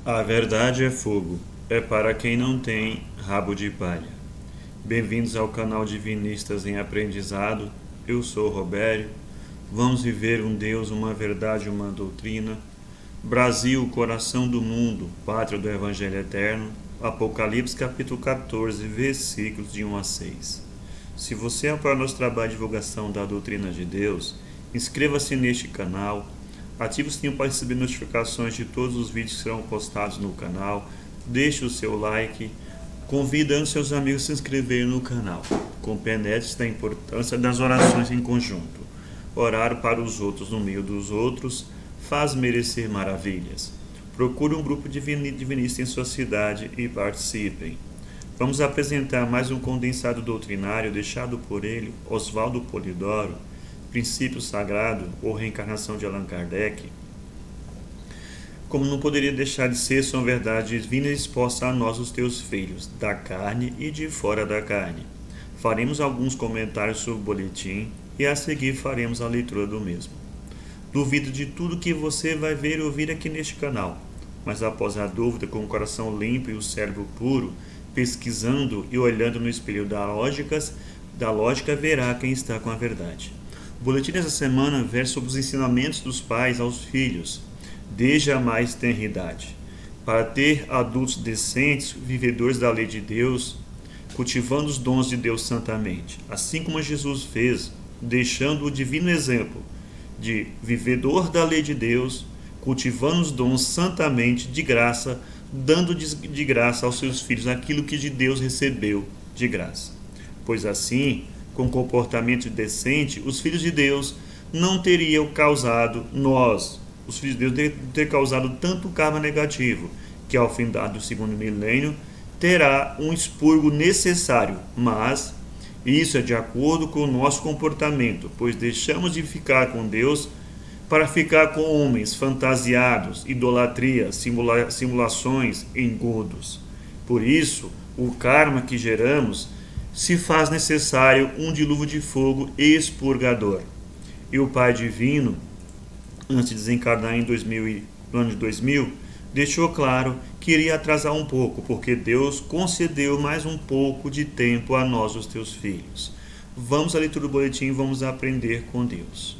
A verdade é fogo, é para quem não tem rabo de palha. Bem-vindos ao canal Divinistas em Aprendizado. Eu sou Robério. Vamos viver um Deus, uma verdade, uma doutrina. Brasil, coração do mundo, pátria do Evangelho Eterno. Apocalipse capítulo 14, versículos de 1 a 6. Se você apoia nosso trabalho de divulgação da doutrina de Deus, inscreva-se neste canal. Ative o sininho para receber notificações de todos os vídeos que serão postados no canal. Deixe o seu like, convidando seus amigos a se inscreverem no canal. Compreende da importância das orações em conjunto. Orar para os outros no meio dos outros faz merecer maravilhas. Procure um grupo divinista em sua cidade e participem. Vamos apresentar mais um condensado doutrinário deixado por ele, Oswaldo Polidoro, Princípio Sagrado ou Reencarnação de Allan Kardec. Como não poderia deixar de ser, são verdades divinas expostas a nós, os teus filhos, da carne e de fora da carne. Faremos alguns comentários sobre o boletim e a seguir faremos a leitura do mesmo. Duvido de tudo que você vai ver e ouvir aqui neste canal, mas após a dúvida, com o coração limpo e o cérebro puro, pesquisando e olhando no espelho da lógica verá quem está com a verdade. O boletim dessa semana versa sobre os ensinamentos dos pais aos filhos, desde a mais tenra idade, para ter adultos decentes, vivedores da lei de Deus, cultivando os dons de Deus santamente, assim como Jesus fez, deixando o divino exemplo de vivedor da lei de Deus, cultivando os dons santamente, de graça, dando de graça aos seus filhos aquilo que de Deus recebeu de graça. Pois assim, com comportamento decente, os filhos de Deus não teriam causado os filhos de Deus ter causado tanto karma negativo, que ao findar do segundo milênio terá um expurgo necessário, mas isso é de acordo com o nosso comportamento, pois deixamos de ficar com Deus para ficar com homens fantasiados, idolatrias, simulações, engodos. Por isso, o karma que geramos se faz necessário um dilúvio de fogo expurgador. E o Pai Divino, antes de desencarnar no ano de 2000, deixou claro que iria atrasar um pouco, porque Deus concedeu mais um pouco de tempo a nós, os teus filhos. Vamos à leitura do boletim e vamos aprender com Deus.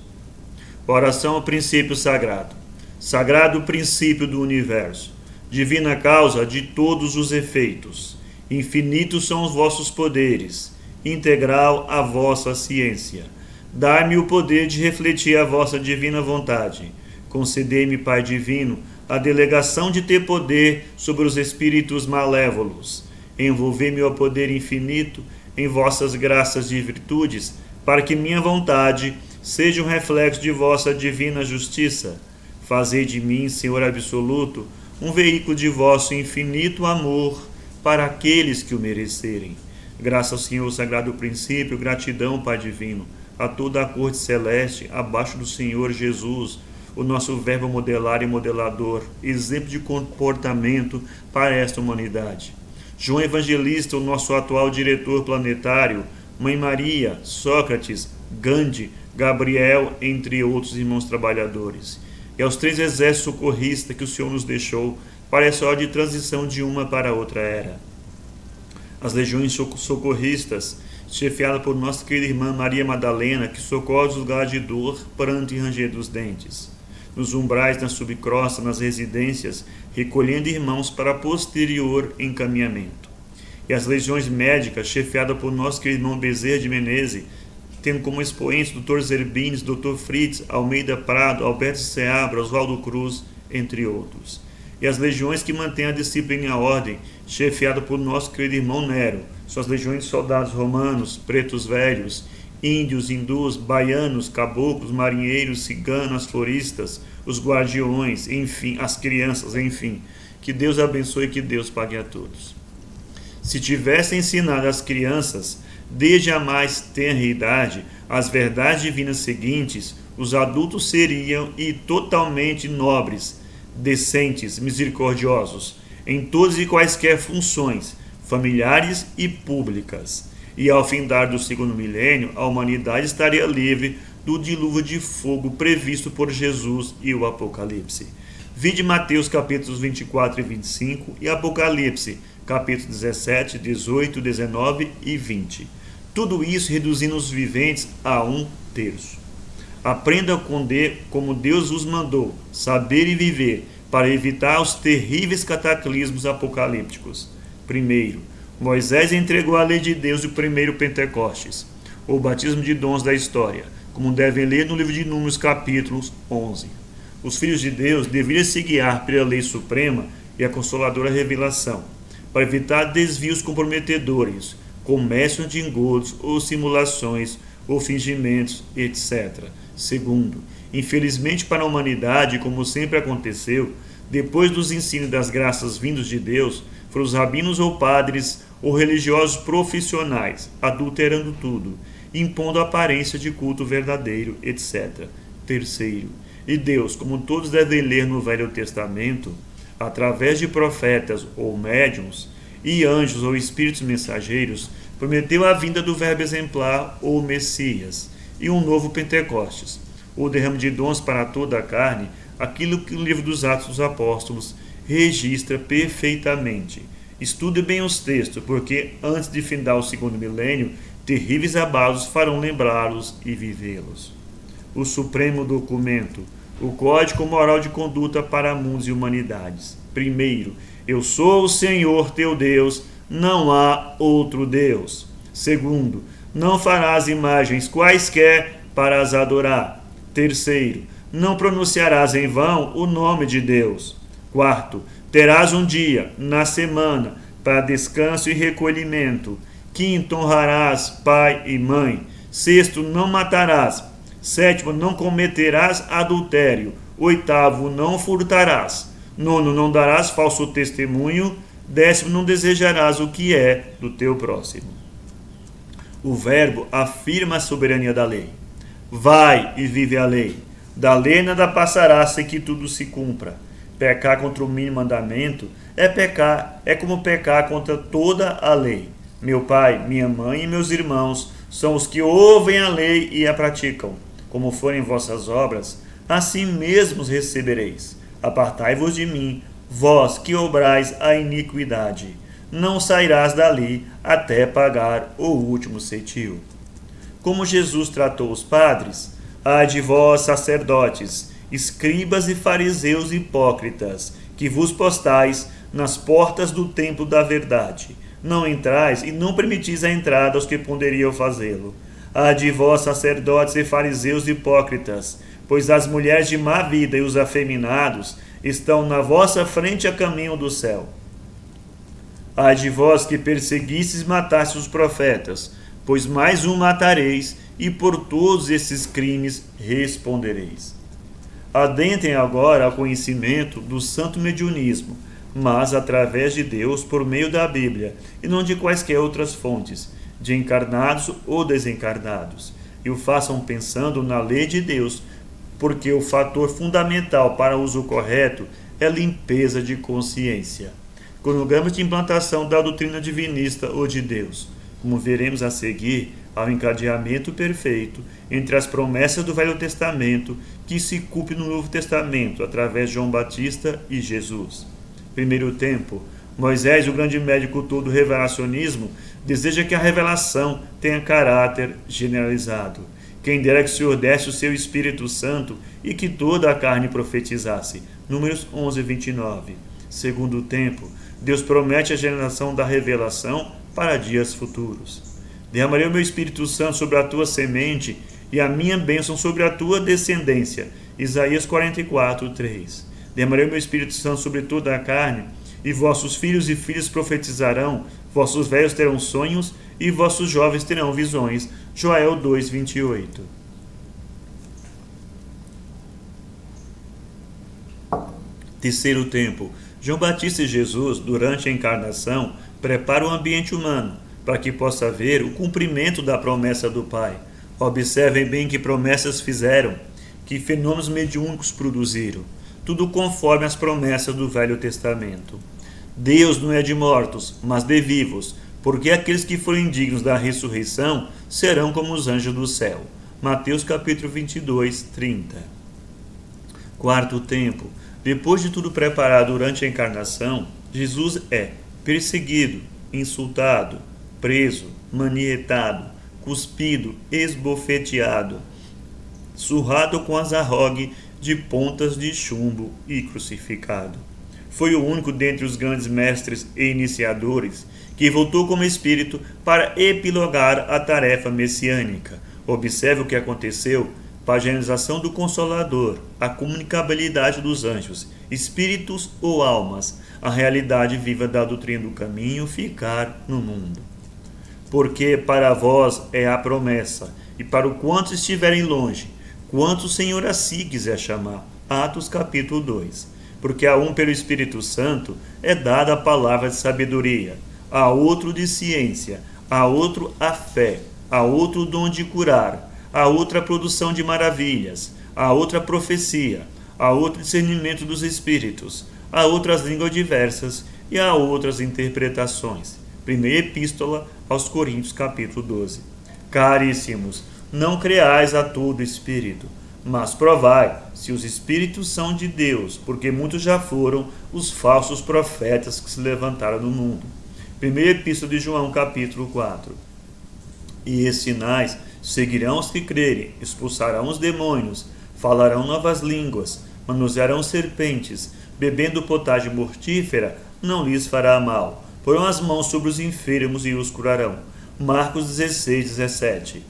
Oração ao princípio sagrado. Sagrado princípio do universo, divina causa de todos os efeitos. Infinitos são os vossos poderes, integral a vossa ciência. Dai-me o poder de refletir a vossa divina vontade. Concedei-me, Pai Divino, a delegação de ter poder sobre os espíritos malévolos. Envolvei-me ao poder infinito em vossas graças e virtudes, para que minha vontade seja um reflexo de vossa divina justiça. Fazei de mim, Senhor absoluto, um veículo de vosso infinito amor para aqueles que o merecerem. Graças ao Senhor Sagrado Princípio, gratidão, Pai Divino, a toda a corte celeste, abaixo do Senhor Jesus, o nosso verbo modelar e modelador, exemplo de comportamento para esta humanidade. João Evangelista, o nosso atual diretor planetário, Mãe Maria, Sócrates, Gandhi, Gabriel, entre outros irmãos trabalhadores. E aos 3 exércitos socorristas que o Senhor nos deixou, para essa hora de transição de uma para outra era. As legiões socorristas, chefiadas por nossa querida irmã Maria Madalena, que socorre os lugares de dor, pranto e ranger dos dentes. Nos umbrais, na subcrosta, nas residências, recolhendo irmãos para posterior encaminhamento. E as legiões médicas, chefiadas por nosso querido irmão Bezerra de Menezes, tendo como expoentes Dr. Zerbines, Dr. Fritz, Almeida Prado, Alberto Seabra, Oswaldo Cruz, entre outros. E as legiões que mantêm a disciplina e a ordem, chefiada por nosso querido irmão Nero, suas legiões de soldados romanos, pretos velhos, índios, hindus, baianos, caboclos, marinheiros, ciganos, floristas, os guardiões, enfim, as crianças, enfim. Que Deus abençoe e que Deus pague a todos. Se tivesse ensinado às crianças, desde a mais tenra idade, as verdades divinas seguintes, os adultos seriam totalmente nobres, decentes, misericordiosos, em todas e quaisquer funções, familiares e públicas. E ao findar do segundo milênio, a humanidade estaria livre do dilúvio de fogo previsto por Jesus e o Apocalipse. Vide Mateus capítulos 24 e 25 e Apocalipse capítulos 17, 18, 19 e 20. Tudo isso reduzindo os viventes a 1/3. Aprenda como Deus os mandou, saber e viver, para evitar os terríveis cataclismos apocalípticos. Primeiro, Moisés entregou a lei de Deus no primeiro Pentecostes, o batismo de dons da história, como devem ler no livro de Números capítulos 11. Os filhos de Deus deveriam se guiar pela lei suprema e a consoladora revelação, para evitar desvios comprometedores, comércio de engodos ou simulações ou fingimentos, etc. Segundo, infelizmente para a humanidade, como sempre aconteceu, depois dos ensinos das graças vindos de Deus, foram os rabinos ou padres ou religiosos profissionais, adulterando tudo, impondo a aparência de culto verdadeiro, etc. Terceiro, e Deus, como todos devem ler no Velho Testamento, através de profetas ou médiuns, e anjos ou espíritos mensageiros, prometeu a vinda do Verbo exemplar ou Messias, e um novo Pentecostes, o derrame de dons para toda a carne, aquilo que o livro dos Atos dos Apóstolos registra perfeitamente. Estude bem os textos, porque antes de findar o segundo milênio, terríveis abalos farão lembrá-los e vivê-los. O supremo documento, o Código Moral de Conduta para Mundos e Humanidades. Primeiro, eu sou o Senhor teu Deus, não há outro Deus. Segundo, não farás imagens quaisquer para as adorar. Terceiro, não pronunciarás em vão o nome de Deus. Quarto, terás um dia, na semana, para descanso e recolhimento. Quinto, honrarás pai e mãe. Sexto, não matarás. Sétimo, não cometerás adultério. Oitavo, não furtarás. Nono, não darás falso testemunho. Décimo, não desejarás o que é do teu próximo. O verbo afirma a soberania da lei. Vai e vive a lei. Da lei nada passará sem que tudo se cumpra. Pecar contra o mínimo mandamento é como pecar contra toda a lei. Meu pai, minha mãe e meus irmãos são os que ouvem a lei e a praticam. Como forem vossas obras, assim mesmos recebereis. Apartai-vos de mim, vós que obrais a iniquidade. Não sairás dali até pagar o último cetil. Como Jesus tratou os padres, ai de vós, sacerdotes, escribas e fariseus hipócritas, que vos postais nas portas do templo da verdade. Não entrais e não permitis a entrada aos que poderiam fazê-lo. Ai de vós, sacerdotes e fariseus hipócritas, pois as mulheres de má vida e os afeminados estão na vossa frente a caminho do céu. Ai de vós que perseguistes e matastes os profetas, pois mais um matareis, e por todos esses crimes respondereis. Adentrem agora ao conhecimento do santo mediunismo, mas através de Deus por meio da Bíblia, e não de quaisquer outras fontes, de encarnados ou desencarnados, e o façam pensando na lei de Deus, porque o fator fundamental para o uso correto é limpeza de consciência. Cronograma de implantação da doutrina divinista ou de Deus, como veremos a seguir, ao encadeamento perfeito entre as promessas do Velho Testamento que se cumpre no Novo Testamento através de João Batista e Jesus. Primeiro tempo, Moisés, o grande médico todo do revelacionismo, deseja que a revelação tenha caráter generalizado. Quem dera que o Senhor desse o seu Espírito Santo e que toda a carne profetizasse. Números 11, 29. Segundo tempo, Deus promete a generação da revelação para dias futuros. Derramarei o meu Espírito Santo sobre a tua semente e a minha bênção sobre a tua descendência. Isaías 44, 3. Derramarei o meu Espírito Santo sobre toda a carne, e vossos filhos e filhas profetizarão, vossos velhos terão sonhos, e vossos jovens terão visões. Joel 2, 28. Terceiro tempo. João Batista e Jesus, durante a encarnação, preparam o ambiente humano, para que possa ver o cumprimento da promessa do Pai. Observem bem que promessas fizeram, que fenômenos mediúnicos produziram, tudo conforme as promessas do Velho Testamento. Deus não é de mortos, mas de vivos, porque aqueles que forem dignos da ressurreição serão como os anjos do céu. Mateus capítulo 22, 30. Quarto tempo. Depois de tudo preparado durante a encarnação, Jesus é perseguido, insultado, preso, manietado, cuspido, esbofeteado, surrado com azarrogue de pontas de chumbo e crucificado. Foi o único dentre os grandes mestres e iniciadores que voltou como espírito para epilogar a tarefa messiânica. Observe o que aconteceu: paganização do Consolador, a comunicabilidade dos anjos, espíritos ou almas, a realidade viva da doutrina do caminho ficar no mundo. Porque para vós é a promessa, e para o quantos estiverem longe, quantos o Senhor assim quiser chamar. Atos capítulo 2. Porque a um pelo Espírito Santo é dada a palavra de sabedoria, a outro de ciência, a outro a fé, a outro o dom de curar, a outra a produção de maravilhas, a outra a profecia, a outro discernimento dos espíritos, a outras línguas diversas e a outras interpretações. Primeira Epístola aos Coríntios, capítulo 12. Caríssimos, não creais a todo espírito, mas provai se os espíritos são de Deus, porque muitos já foram os falsos profetas que se levantaram no mundo. Primeira Epístola de João, capítulo 4. E esses sinais seguirão os que crerem, expulsarão os demônios, falarão novas línguas, manusearão serpentes, bebendo potagem mortífera, não lhes fará mal. Porão as mãos sobre os enfermos e os curarão. Marcos 16, 17.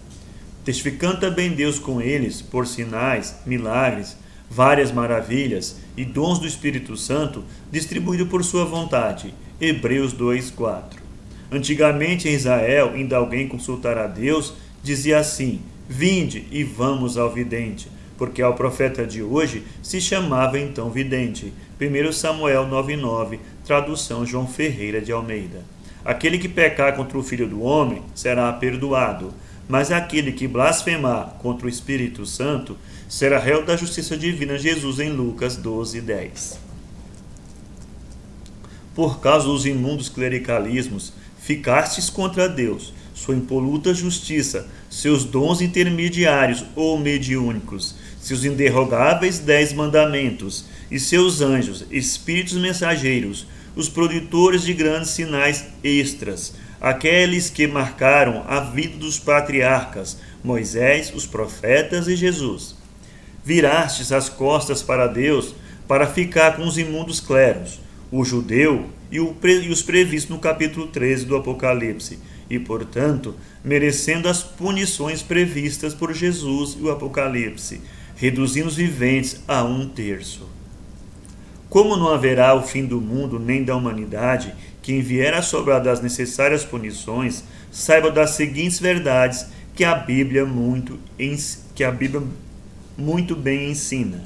Testificando também Deus com eles, por sinais, milagres, várias maravilhas e dons do Espírito Santo, distribuído por sua vontade. Hebreus 2, 4. Antigamente em Israel, indo alguém consultar a Deus, dizia assim: vinde e vamos ao vidente, porque ao profeta de hoje se chamava então vidente. 1 Samuel 9,9, tradução João Ferreira de Almeida. Aquele que pecar contra o Filho do Homem será perdoado, mas aquele que blasfemar contra o Espírito Santo será réu da justiça divina. Jesus em Lucas 12:10. Por causa dos imundos clericalismos, ficastes contra Deus, sua impoluta justiça, seus dons intermediários ou mediúnicos, seus inderrogáveis 10 mandamentos, e seus anjos, espíritos mensageiros, os produtores de grandes sinais extras, aqueles que marcaram a vida dos patriarcas, Moisés, os profetas e Jesus. Virastes as costas para Deus para ficar com os imundos cleros, o judeu e os previstos no capítulo 13 do Apocalipse, e, portanto, merecendo as punições previstas por Jesus e o Apocalipse, reduzindo os viventes a 1/3. Como não haverá o fim do mundo nem da humanidade, quem vier a sobrar das necessárias punições, saiba das seguintes verdades que a Bíblia muito bem ensina.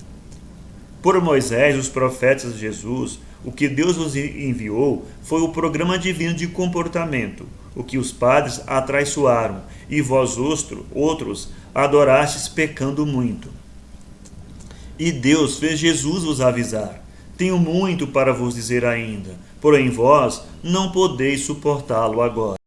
Por Moisés, os profetas de Jesus, o que Deus nos enviou foi o programa divino de comportamento, o que os padres atraiçoaram, e vós outros adorastes pecando muito. E Deus fez Jesus vos avisar: tenho muito para vos dizer ainda, porém vós não podeis suportá-lo agora.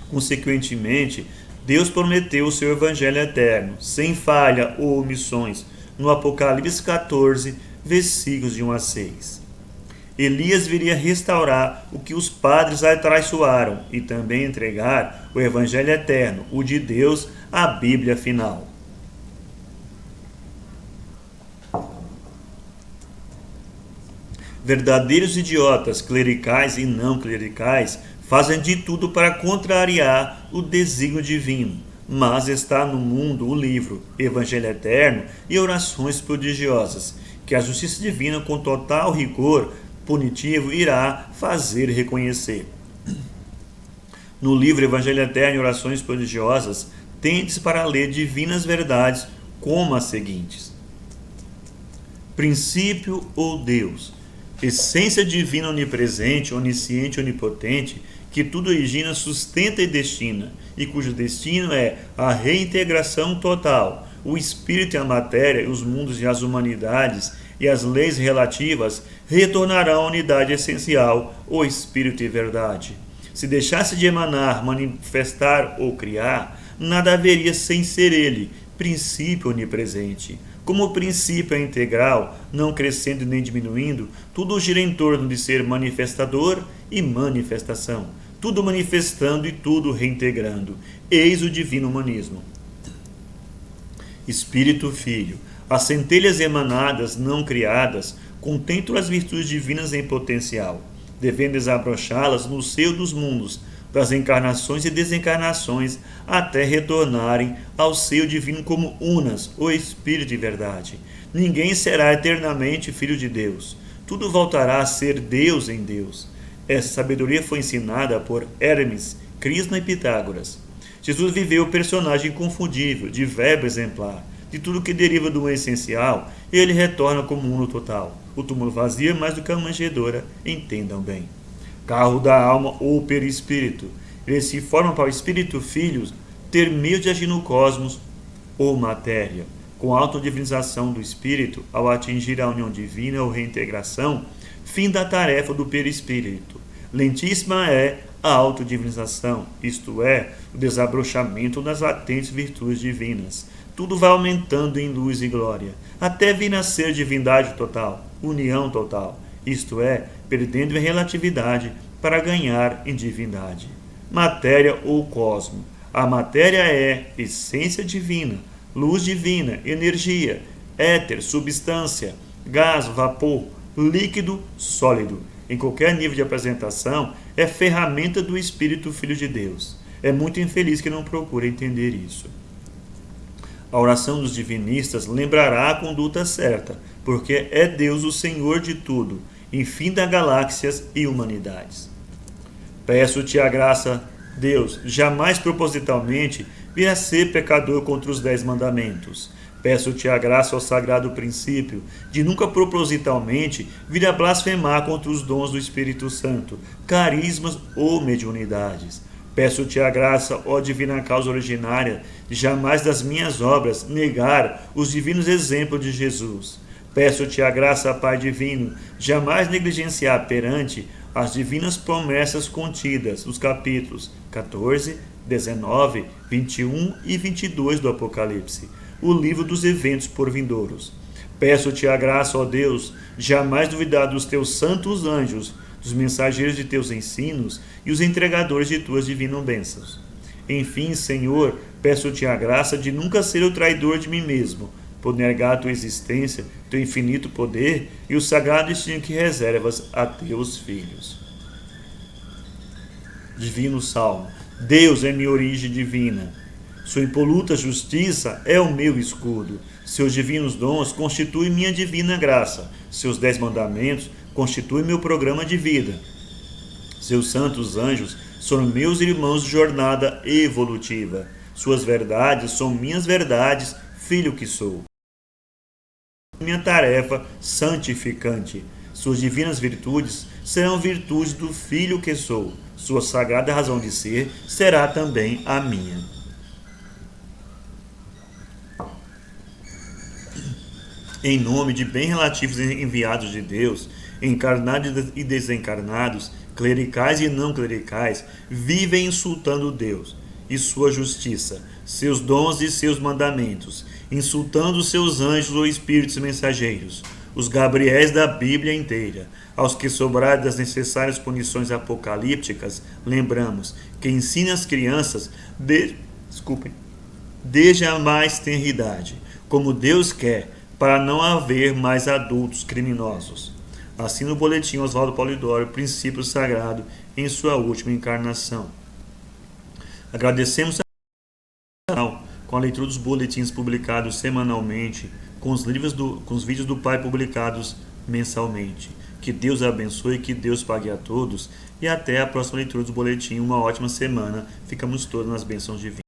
Consequentemente, Deus prometeu o seu Evangelho eterno, sem falha ou omissões, no Apocalipse 14, versículos de 1 a 6. Elias viria restaurar o que os padres atraiçoaram e também entregar o Evangelho eterno, o de Deus, a Bíblia final. Verdadeiros idiotas, clericais e não clericais, fazem de tudo para contrariar o desígnio divino, mas está no mundo o livro Evangelho Eterno e orações prodigiosas, que a justiça divina, com total rigor punitivo, irá fazer reconhecer. No livro Evangelho Eterno e Orações Prodigiosas, tendes para ler divinas verdades como as seguintes: princípio ou Deus, essência divina onipresente, onisciente, onipotente, que tudo origina, sustenta e destina, e cujo destino é a reintegração total. O espírito e a matéria, os mundos e as humanidades e as leis relativas retornarão à unidade essencial, o espírito e verdade. Se deixasse de emanar, manifestar ou criar, nada haveria sem ser ele, princípio onipresente. Como o princípio é integral, não crescendo nem diminuindo, tudo gira em torno de ser manifestador e manifestação, tudo manifestando e tudo reintegrando. Eis o divino humanismo. Espírito Filho, as centelhas emanadas, não criadas, contemplam as virtudes divinas em potencial, devendo desabrochá-las no seio dos mundos, das encarnações e desencarnações, até retornarem ao seio divino como unas, o Espírito de verdade. Ninguém será eternamente filho de Deus. Tudo voltará a ser Deus em Deus. Essa sabedoria foi ensinada por Hermes, Krishna e Pitágoras. Jesus viveu o personagem inconfundível, de verbo exemplar, de tudo que deriva do essencial, e ele retorna como uno total. O túmulo vazio é mais do que a manjedoura, entendam bem. Carro da alma ou perispírito. Eles se formam para o espírito filho ter meio de agir no cosmos ou matéria. Com a autodivinização do espírito, ao atingir a união divina ou reintegração, fim da tarefa do perispírito. Lentíssima é a autodivinização, isto é, o desabrochamento das latentes virtudes divinas. Tudo vai aumentando em luz e glória, até vir a ser divindade total, união total, isto é, perdendo em relatividade para ganhar em divindade. Matéria ou cosmo. A matéria é essência divina, luz divina, energia, éter, substância, gás, vapor, líquido, sólido. Em qualquer nível de apresentação, é ferramenta do Espírito Filho de Deus. É muito infeliz que não procure entender isso. A oração dos divinistas lembrará a conduta certa, porque é Deus o Senhor de tudo, enfim das galáxias e humanidades. Peço-te a graça, Deus, jamais propositalmente vir a ser pecador contra os 10 mandamentos. Peço-te a graça ao sagrado princípio de nunca propositalmente vir a blasfemar contra os dons do Espírito Santo, carismas ou mediunidades. Peço-te a graça, ó divina causa originária, de jamais das minhas obras negar os divinos exemplos de Jesus. Peço-te a graça, Pai divino, jamais negligenciar perante as divinas promessas contidas nos capítulos 14, 19, 21 e 22 do Apocalipse, o livro dos eventos porvindouros. Peço-te a graça, ó Deus, jamais duvidar dos teus santos anjos, dos mensageiros de teus ensinos e os entregadores de tuas divinas bênçãos. Enfim, Senhor, peço-te a graça de nunca ser o traidor de mim mesmo, por negar a tua existência, teu infinito poder e o sagrado destino que reservas a teus filhos. Divino Salmo. Deus é minha origem divina. Sua impoluta justiça é o meu escudo. Seus divinos dons constituem minha divina graça. Seus 10 mandamentos constituem meu programa de vida. Seus santos anjos são meus irmãos de jornada evolutiva. Suas verdades são minhas verdades, filho que sou. Minha tarefa santificante. Suas divinas virtudes serão virtudes do filho que sou. Sua sagrada razão de ser será também a minha. Em nome de bem relativos enviados de Deus, encarnados e desencarnados, clericais e não clericais, vivem insultando Deus e sua justiça, seus dons e seus mandamentos, insultando seus anjos ou espíritos mensageiros, os Gabriéis da Bíblia inteira. Aos que sobrarem das necessárias punições apocalípticas, lembramos que ensina as crianças desde a mais tenra idade, como Deus quer, para não haver mais adultos criminosos. Assim no boletim Oswaldo Polidoro, Princípio Sagrado, em sua última encarnação. Agradecemos com a leitura dos boletins publicados semanalmente, com os vídeos do Pai publicados mensalmente. Que Deus abençoe, que Deus pague a todos e até a próxima leitura do boletim. Uma ótima semana. Ficamos todos nas bênçãos divinas.